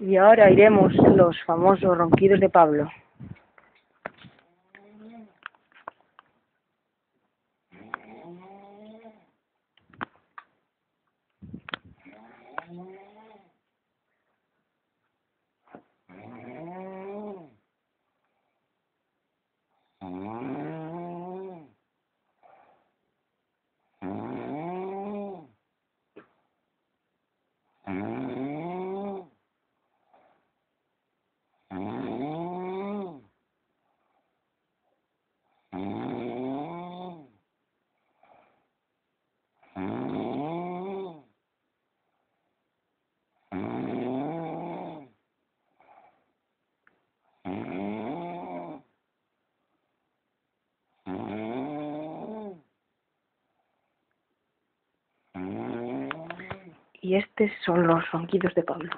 Y ahora iremos los famosos ronquidos de Pablo. Y estos son los ronquidos de Pablo.